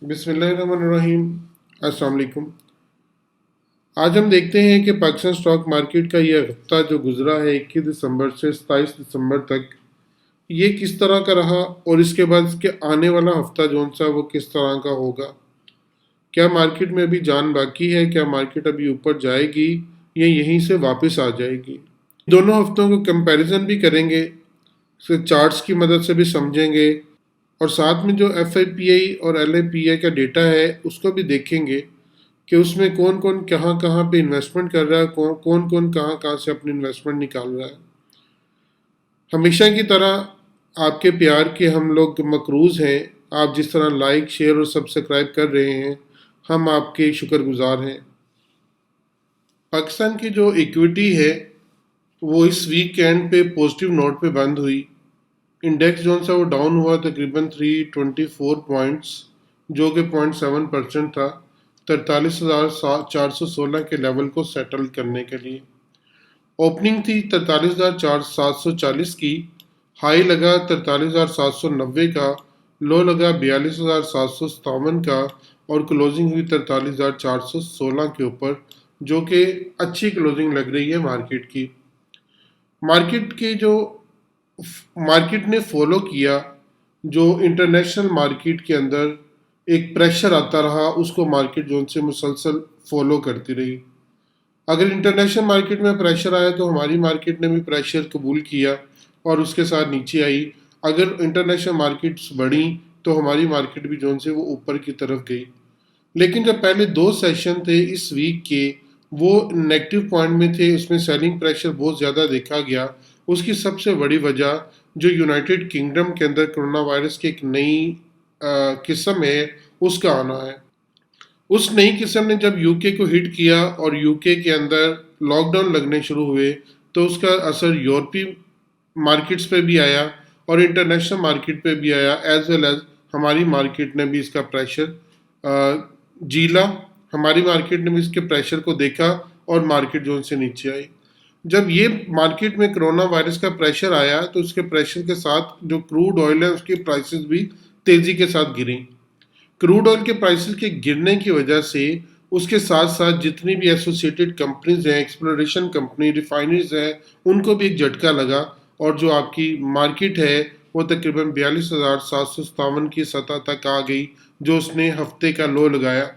बिस्मिल्लाहिर्रहमानिर्रहीम। अस्सलाम वालेकुम। आज हम देखते हैं कि पाकिस्तान स्टॉक मार्केट का ये हफ्ता जो गुजरा है 21 दिसंबर से 27 दिसंबर तक, ये किस तरह का रहा और इसके बाद इसके आने वाला हफ्ता जो सा वो किस तरह का होगा। क्या मार्केट में अभी जान बाकी है? क्या मार्केट अभी ऊपर जाएगी या यहीं से वापस आ जाएगी? दोनों हफ्तों को कंपैरिजन भी करेंगे, चार्ट्स की मदद से भी समझेंगे और साथ में जो FIPI और LIPI का डेटा है उसको भी देखेंगे कि उसमें कौन कौन कहाँ कहाँ पे इन्वेस्टमेंट कर रहा है, कौन कौन कहाँ कहाँ से अपनी इन्वेस्टमेंट निकाल रहा है। हमेशा की तरह आपके प्यार के हम लोग मकरूज़ हैं। आप जिस तरह लाइक शेयर और सब्सक्राइब कर रहे हैं, हम आपके शुक्रगुजार हैं। पाकिस्तान की जो इक्विटी है वो इस वीकेंड पे पॉजिटिव नोट पे बंद हुई। इंडेक्स जो सा वो डाउन हुआ तकरीबन 324 पॉइंट्स, जो कि 0.7% था, 43,416 के लेवल को सेटल करने के लिए। ओपनिंग थी 43,740 की, हाई लगा 43,790 का, लो लगा 42,757 का और क्लोजिंग हुई 43,416 के ऊपर, जो कि अच्छी क्लोजिंग लग रही है मार्केट की। मार्केट के जो मार्केट ने फॉलो किया, जो इंटरनेशनल मार्केट के अंदर एक प्रेशर आता रहा, उसको मार्केट जोन से मुसलसल फॉलो करती रही। अगर इंटरनेशनल मार्केट में प्रेशर आया तो हमारी मार्केट ने भी प्रेशर कबूल किया और उसके साथ नीचे आई। अगर इंटरनेशनल मार्केट्स बढ़ी तो हमारी मार्केट भी जोन से वो ऊपर की तरफ गई। लेकिन जब पहले दो सेशन थे इस वीक के, वो नेगेटिव पॉइंट में थे, उसमें सेलिंग प्रेशर बहुत ज़्यादा देखा गया। उसकी सबसे बड़ी वजह जो यूनाइटेड किंगडम के अंदर कोरोना वायरस की एक नई किस्म है उसका आना है। उस नई किस्म ने जब यूके को हिट किया और यूके के अंदर लॉकडाउन लगने शुरू हुए तो उसका असर यूरोपीय मार्केट्स पे भी आया और इंटरनेशनल मार्केट पे भी आया, एज वेल एज हमारी मार्केट ने भी इसका प्रेशर झीला। हमारी मार्केट ने भी इसके प्रेशर को देखा और मार्केट जोन से नीचे आई। जब ये मार्केट में कोरोना वायरस का प्रेशर आया तो उसके प्रेशर के साथ जो क्रूड ऑयल है उसकी प्राइसेस भी तेज़ी के साथ गिरी। क्रूड ऑयल के प्राइसेस के गिरने की वजह से उसके साथ साथ जितनी भी एसोसिएटेड कंपनीज हैं, एक्सप्लोरेशन कंपनी, रिफाइनरीज हैं, उनको भी एक झटका लगा और जो आपकी मार्केट है वो तकरीबन 42,757 की सतह तक आ गई, जो उसने हफ्ते का लो लगाया।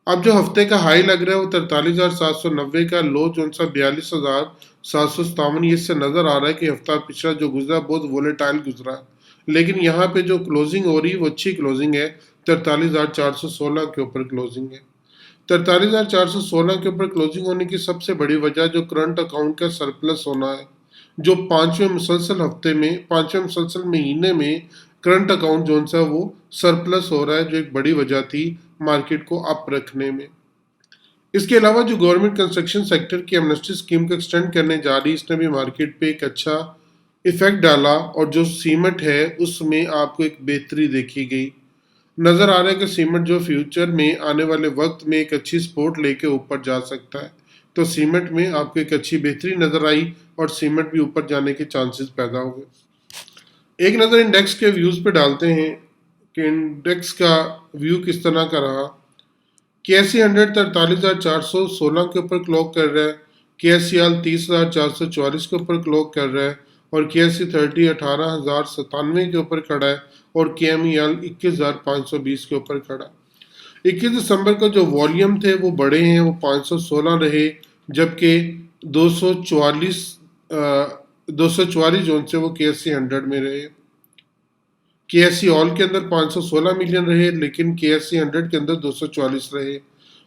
अब जो हफ्ते का हाई लग रहा है वो 43,790 का, लो जो सा 42,757, ये इससे नज़र आ रहा है कि हफ्ता पिछला जो गुजरा बहुत वोलेटाइल गुजरा है। लेकिन यहाँ पे जो क्लोजिंग हो रही है वो अच्छी क्लोजिंग है, 43,416 के ऊपर क्लोजिंग है। 43,416 के ऊपर क्लोजिंग होने की सबसे बड़ी वजह जो करंट अकाउंट का सरप्लस होना है, जो पांचवें मुसलसल महीने में करंट अकाउंट जो सा वो सरप्लस हो रहा है, जो एक बड़ी वजह थी मार्केट को अप रखने में। इसके अलावा जो गवर्नमेंट कंस्ट्रक्शन सेक्टर की एमनेस्टी स्कीम को एक्सटेंड करने जा रही, इसने भी मार्केट पे एक अच्छा इफेक्ट डाला और जो सीमेंट है उसमें आपको एक बेहतरी देखी गई। नज़र आ रहा है कि सीमेंट जो फ्यूचर में आने वाले वक्त में एक अच्छी सपोर्ट लेके ऊपर जा सकता है, तो सीमेंट में आपको एक अच्छी बेहतरी नज़र आई और सीमेंट भी ऊपर जाने के चांसेस पैदा हो गए। एक नज़र इंडेक्स के व्यूज़ पे डालते हैं कि इंडेक्स का व्यू किस तरह का रहा। KSE 100 43,416 के ऊपर क्लॉक कर रहा है, KSE 30,444 के ऊपर क्लॉक कर रहा है और KSE 30 18,097 के ऊपर खड़ा है और KMEL 21,520 के ऊपर खड़ा। 21 दिसंबर को जो वॉल्यूम थे वो बड़े हैं, वो 516 रहे, जबकि 244 जोन से वो KSE 100 में रहे। KSE ऑल के अंदर 516 मिलियन रहे, लेकिन KSE 100 के अंदर 244 रहे।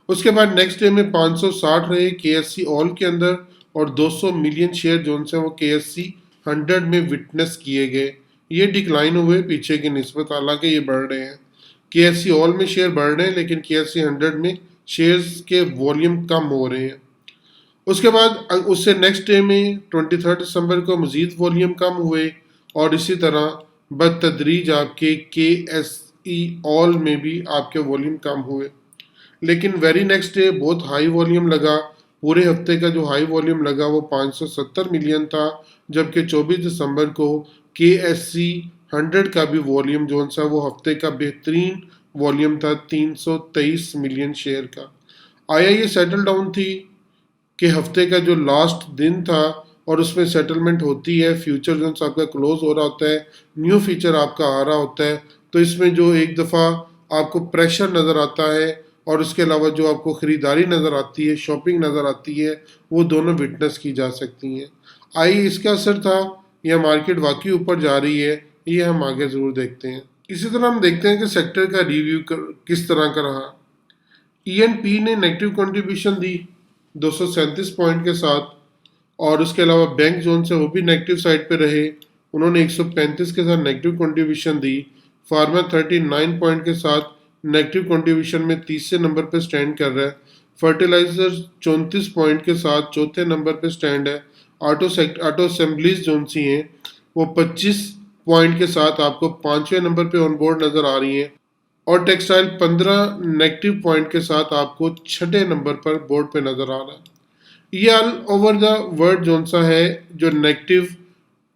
उसके बाद नेक्स्ट डे में 560 रहे KSE ऑल के अंदर और 200 मिलियन शेयर जोन से वो KSE 100 में विटनेस किए गए। ये डिक्लाइन हुए पीछे की निस्बत, हालांकि ये बढ़ रहे हैं। KSE ऑल में शेयर बढ़ रहे हैं लेकिन KSE 100 में शेयर्स के वॉल्यूम कम हो रहे हैं। उसके बाद उससे नेक्स्ट डे में 23 दिसंबर को मजीद वॉल्यूम कम हुए और इसी तरह बतदरीज आपके KSE ऑल में भी आपके वॉल्यूम कम हुए। लेकिन वेरी नेक्स्ट डे बहुत हाई वॉल्यूम लगा। पूरे हफ्ते का जो हाई वॉल्यूम लगा वो 570 मिलियन था, जबकि 24 दिसंबर को KSE 100 का भी वॉल्यूम जो सा वो हफ्ते का बेहतरीन वॉल्यूम था 323 मिलियन शेयर का। आया ये सेटल डाउन थी कि हफ्ते का जो लास्ट दिन था और उसमें सेटलमेंट होती है, फ्यूचर जो आपका क्लोज हो रहा होता है, न्यू फीचर आपका आ रहा होता है, तो इसमें जो एक दफ़ा आपको प्रेशर नज़र आता है और उसके अलावा जो आपको ख़रीदारी नज़र आती है, शॉपिंग नज़र आती है, वो दोनों विटनेस की जा सकती हैं। आई इसका असर था या मार्केट वाकई ऊपर जा रही है, ये हम आगे ज़रूर देखते हैं। इसी तरह हम देखते हैं कि सेक्टर का रिव्यू किस तरह का रहा। ईएनपी ने नेगेटिव कंट्रीब्यूशन दी 237 पॉइंट के साथ, और उसके अलावा बैंक जोन से वो भी नेगेटिव साइड पे रहे, उन्होंने 135 के साथ नेगेटिव कंट्रीब्यूशन दी। फार्मा 39 पॉइंट के साथ नेगेटिव कंट्रीब्यूशन में तीसरे नंबर पे स्टैंड कर रहा है। फर्टिलाइजर 34 पॉइंट के साथ चौथे नंबर पे स्टैंड है। ऑटो असेंबलीज जोन सी हैं वो 25 पॉइंट के साथ आपको पांचवें नंबर पे ऑन बोर्ड नजर आ रही हैं, और टेक्सटाइल 15 नेगेटिव पॉइंट के साथ आपको छठे नंबर पर बोर्ड पे नजर आ रहा है। ये all over the world zone सा है जो नेगेटिव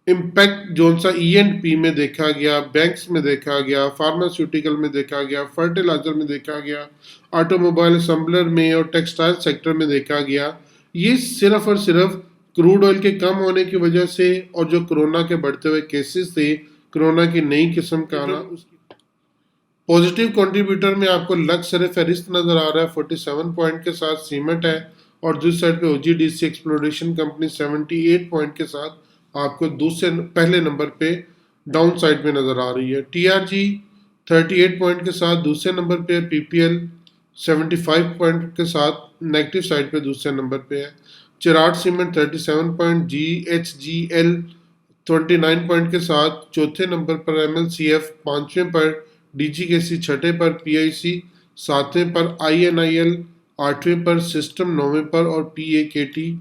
इम्पैक्ट जोन सा ईएनपी में देखा गया, बैंक्स में देखा गया, फार्मास्यूटिकल में देखा गया, फर्टिलाइजर में देखा गया, ऑटोमोबाइल असम्बलर में और टेक्सटाइल सेक्टर में देखा गया। ये सिर्फ और सिर्फ क्रूड ऑयल के कम होने की वजह से और जो कोरोना के बढ़ते हुए केसेस थे, कोरोना की नई किस्म का आना, पॉजिटिव कंट्रीब्यूटर में आपको लक्स फेरिस्ट नजर आ रहा है 47 पॉइंट के साथ, सीमेंट है, और दूसरी साइड पे ओजीडीसी एक्सप्लोरेशन कंपनी 78 पॉइंट के साथ आपको दूसरे पहले नंबर पे डाउन साइड में नजर आ रही है। टीआरजी 38 पॉइंट के साथ दूसरे नंबर पे, पीपीएल 75 पॉइंट के साथ नेगेटिव साइड पे दूसरे नंबर पे है। चिराट सीमेंट 37 पॉइंट, जीएचजीएल 29 पॉइंट के साथ चौथे नंबर पर, एमएलसीएफ पांचवें पर, डीजीकेसी छठे पर, पीआईसी सातवें पर, आईएनआईएल आठवें पर, सिस्टम नौवें पर और पीएकेटी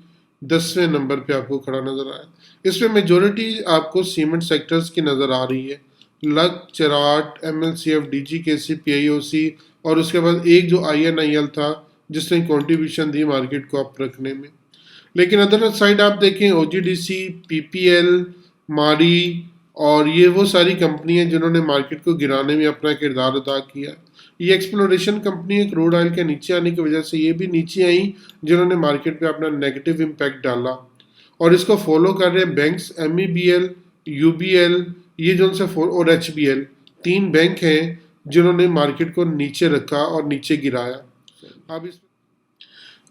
10वें नंबर पे आपको खड़ा नजर आया। इसमें मेजोरिटी आपको सीमेंट सेक्टर्स की नजर आ रही है, लक, चिराट, एमएलसीएफ, डीजीकेसी, पीआईओसी, और उसके बाद एक जो आईएनआईएल था जिसने कंट्रीब्यूशन दी मार्केट को अप रखने में। लेकिन अदर साइड आप देखें, ओजीडीसी, पीपीएल, मारी और ये वो सारी कंपनी हैं जिन्होंने मार्केट को गिराने में अपना किरदार अदा किया। ये एक्सप्लोरेशन कंपनी है, क्रूड ऑयल के नीचे आने की वजह से ये भी नीचे आई, जिन्होंने मार्केट पे अपना नेगेटिव इम्पैक्ट डाला। और इसको फॉलो कर रहे हैं बैंक्स, एमईबीएल, यूबीएल, ये जो से और एचबीएल, तीन बैंक हैं जिन्होंने मार्केट को नीचे रखा और नीचे गिराया।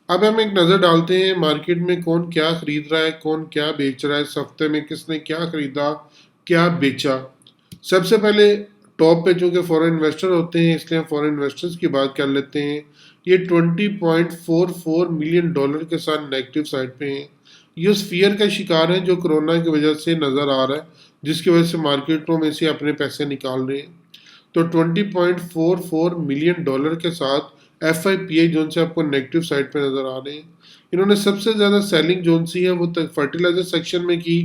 अब हम एक नज़र डालते हैं मार्केट में कौन क्या खरीद रहा है, कौन क्या बेच रहा है, इस हफ्ते में किसने क्या खरीदा, क्या बेचा। सबसे पहले टॉप पे चूँकि फॉरेन इन्वेस्टर होते हैं इसलिए हम फॉरेन इन्वेस्टर्स की बात कर लेते हैं। ये 20.44 मिलियन डॉलर के साथ नेगेटिव साइड पे हैं। ये उस फियर का शिकार है जो कोरोना की वजह से नज़र आ रहा है, जिसकी वजह से मार्केटों में से अपने पैसे निकाल रहे हैं। तो 20.44 मिलियन डॉलर के साथ FIPI जोन से आपको नेगेटिव साइड पे नज़र आ रहे हैं। इन्होंने सबसे ज़्यादा सेलिंग जोन सी है वो फर्टिलाइजर सेक्शन में की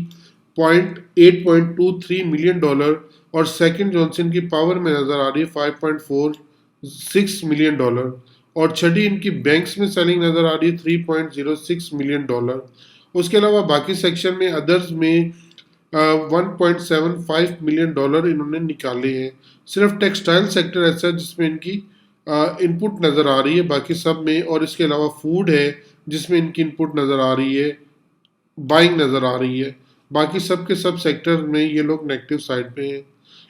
8.23 मिलियन डॉलर, और सेकंड जोन से इनकी पावर में नज़र आ रही है 5.46 मिलियन डॉलर, और छठी इनकी बैंक्स में सेलिंग नज़र आ रही है 3.06 मिलियन डॉलर। उसके अलावा बाकी सेक्शन में अदर्स में 1.75 मिलियन डॉलर इन्होंने निकाले हैं। सिर्फ टेक्सटाइल सेक्टर ऐसा जिसमें इनकी इनपुट नज़र आ रही है, बाकी सब में, और इसके अलावा फूड है जिसमें इनकी इनपुट नज़र आ रही है, बाइंग नज़र आ रही है। बाकी सब के सब सेक्टर में ये लोग नेगेटिव साइड पे हैं।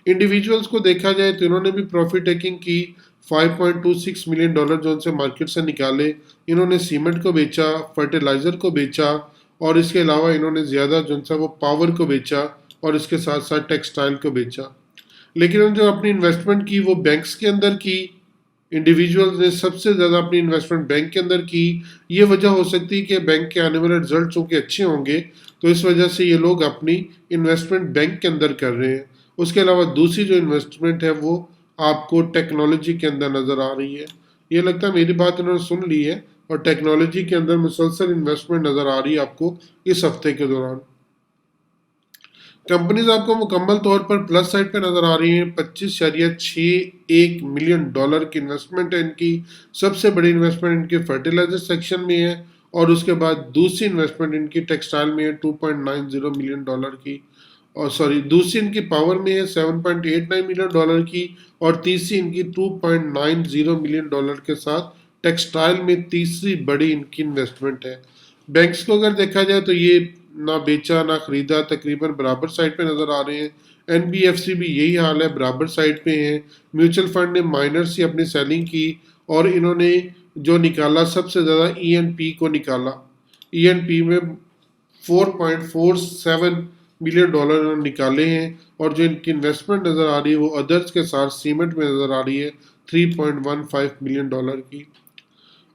इंडिविजुअल्स को देखा जाए तो इन्होंने भी प्रॉफिट टेकिंग की, 5.26 मिलियन डॉलर जो उनसे मार्केट से निकाले। इन्होंने सीमेंट को बेचा, फर्टिलाइज़र को बेचा, और इसके अलावा इन्होंने ज़्यादा जो सा वो पावर को बेचा, और इसके साथ साथ टेक्सटाइल को बेचा। लेकिन उन्होंने जो अपनी इन्वेस्टमेंट की वो बैंक्स के अंदर की, इंडिविजुअल्स ने सबसे ज़्यादा अपनी इन्वेस्टमेंट बैंक के अंदर की। ये वजह हो सकती है कि बैंक के आने वाले रिजल्ट चूँकि अच्छे होंगे तो इस वजह से ये लोग अपनी इन्वेस्टमेंट बैंक के अंदर कर रहे हैं। उसके अलावा दूसरी जो इन्वेस्टमेंट है वो आपको टेक्नोलॉजी के अंदर नज़र आ रही है। ये लगता है मेरी बात इन्होंने सुन ली है, और टेक्नोलॉजी के अंदर मुसलसल इन्वेस्टमेंट नज़र आ रही है आपको इस हफ्ते के दौरान। कंपनीज आपको मुकम्मल तौर पर प्लस साइड पे नज़र आ रही हैं। 25.61 मिलियन डॉलर की इन्वेस्टमेंट है इनकी। सबसे बड़ी इन्वेस्टमेंट इनकी फर्टिलाइजर सेक्शन में है, और उसके बाद दूसरी इन्वेस्टमेंट इनकी टेक्सटाइल में है 2.90 मिलियन डॉलर की। और सॉरी दूसरी इनकी पावर में है 7.89 मिलियन डॉलर की, और तीसरी इनकी 2.90 मिलियन डॉलर के साथ टेक्सटाइल में तीसरी बड़ी इनकी इन्वेस्टमेंट है। बैंक्स को अगर देखा जाए तो ये ना बेचा ना खरीदा, तकरीबन बराबर साइड पे नज़र आ रहे हैं। एनबीएफसी भी यही हाल है, बराबर साइड पे हैं। म्यूचुअल फंड ने माइनर से अपनी सेलिंग की और इन्होंने जो निकाला सबसे ज़्यादा ईएनपी को निकाला। ईएनपी में 4.47 मिलियन डॉलर इन्होंने निकाले हैं, और जो इनकी इन्वेस्टमेंट नज़र आ रही है वो अदर्स के साथ सीमेंट में नज़र आ रही है 3.15 मिलियन डॉलर की।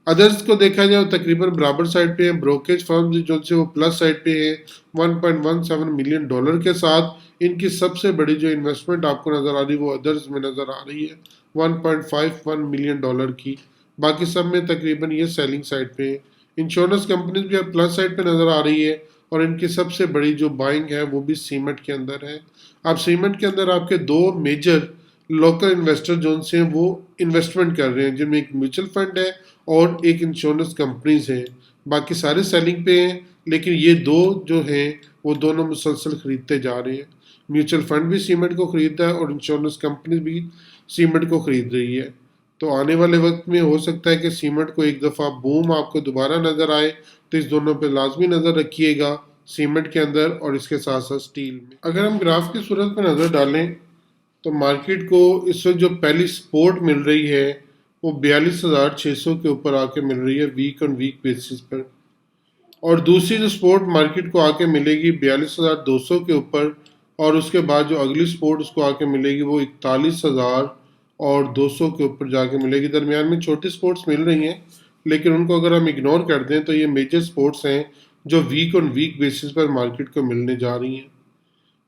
अदर्स को देखा जाए तकरीबन बराबर साइड पे है। ब्रोकेज फर्म जो से वो प्लस साइड पे है 1.17 मिलियन डॉलर के साथ। इनकी सबसे बड़ी जो इन्वेस्टमेंट आपको नज़र आ रही है वो अदर्स में नज़र आ रही है 1.51 मिलियन डॉलर की। बाकी सब में तकरीबन ये सेलिंग साइड पे है। इंश्योरेंस कंपनीज भी अब प्लस साइड पे नज़र आ रही है, और इनकी सबसे बड़ी जो बाइंग है वो भी सीमेंट के अंदर है। अब सीमेंट के अंदर आपके दो मेजर लोकल इन्वेस्टर जो से वो इन्वेस्टमेंट कर रहे हैं, जिनमें एक म्यूचुअल फंड है और एक इंश्योरेंस कंपनीज हैं। बाकी सारे सेलिंग पे हैं, लेकिन ये दो जो हैं वो दोनों मुसलसल खरीदते जा रहे हैं। म्यूचुअल फंड भी सीमेंट को खरीदता है और इंश्योरेंस कंपनी भी सीमेंट को खरीद रही है। तो आने वाले वक्त में हो सकता है कि सीमेंट को एक दफ़ा बूम आपको दोबारा नज़र आए, तो इस दोनों पे लाजमी नज़र रखिएगा, सीमेंट के अंदर और इसके साथ साथ स्टील में। अगर हम ग्राफ की सूरत पर नज़र डालें तो मार्केट को इस वक्त जो पहली सपोर्ट मिल रही है वो 42,600 के ऊपर आके मिल रही है वीक ऑन वीक बेसिस पर, और दूसरी जो सपोर्ट मार्केट को आके मिलेगी 42,200 के ऊपर, और उसके बाद जो अगली सपोर्ट उसको आके मिलेगी वो 41,200 के ऊपर जाके मिलेगी। दरमियान में छोटी सपोर्ट्स मिल रही हैं, लेकिन उनको अगर हम इग्नोर कर दें तो ये मेजर सपोर्ट्स हैं जो वीक ऑन वीक बेसिस पर मार्केट को मिलने जा रही हैं।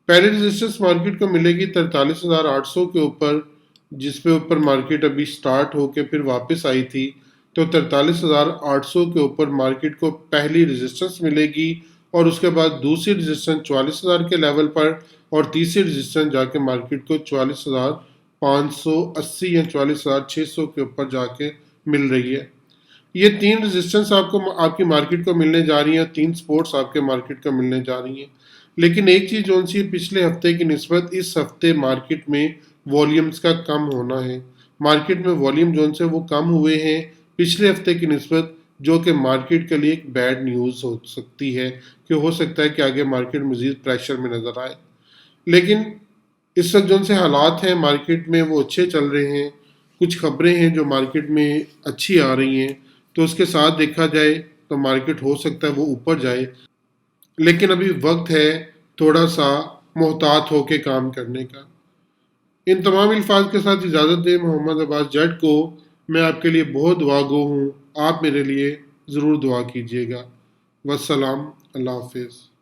पहली रेजिस्टेंस मार्केट को मिलेगी 43,800 के ऊपर, जिसपे ऊपर मार्केट अभी स्टार्ट होके फिर वापस आई थी। तो 43,800 के ऊपर मार्केट को पहली रेजिस्टेंस मिलेगी, और उसके बाद दूसरी रेजिस्टेंस 44,000 के लेवल पर, और तीसरी रेजिस्टेंस जाके मार्केट को 44,580 या 44,600 के ऊपर जाके मिल रही है। ये तीन रेजिस्टेंस आपको आपकी मार्केट को मिलने जा रही हैं, तीन सपोर्ट्स आपके मार्केट को मिलने जा रही हैं। लेकिन एक चीज़ जो सी पिछले हफ्ते की निस्बत इस हफ्ते मार्केट में वॉल्यूम्स का कम होना है। मार्केट में वॉल्यूम जो से वो कम हुए हैं पिछले हफ्ते की निस्बत, जो कि मार्केट के लिए एक बैड न्यूज़ हो सकती है, कि हो सकता है कि आगे मार्केट मज़ीद प्रेशर में नज़र आए। लेकिन इस वक्त जो से हालात हैं मार्केट में वो अच्छे चल रहे हैं। कुछ खबरें हैं जो मार्केट में अच्छी आ रही हैं, तो उसके साथ देखा जाए तो मार्केट हो सकता है वो ऊपर जाए, लेकिन अभी वक्त है थोड़ा सा मोहतात होके काम करने का। इन तमाम अल्फाज के साथ इजाज़त दें मोहम्मद अब्बास जट को। मैं आपके लिए बहुत दुआ गो हूँ, आप मेरे लिए ज़रूर दुआ कीजिएगा। वस्सलाम, अल्लाह हाफिज़।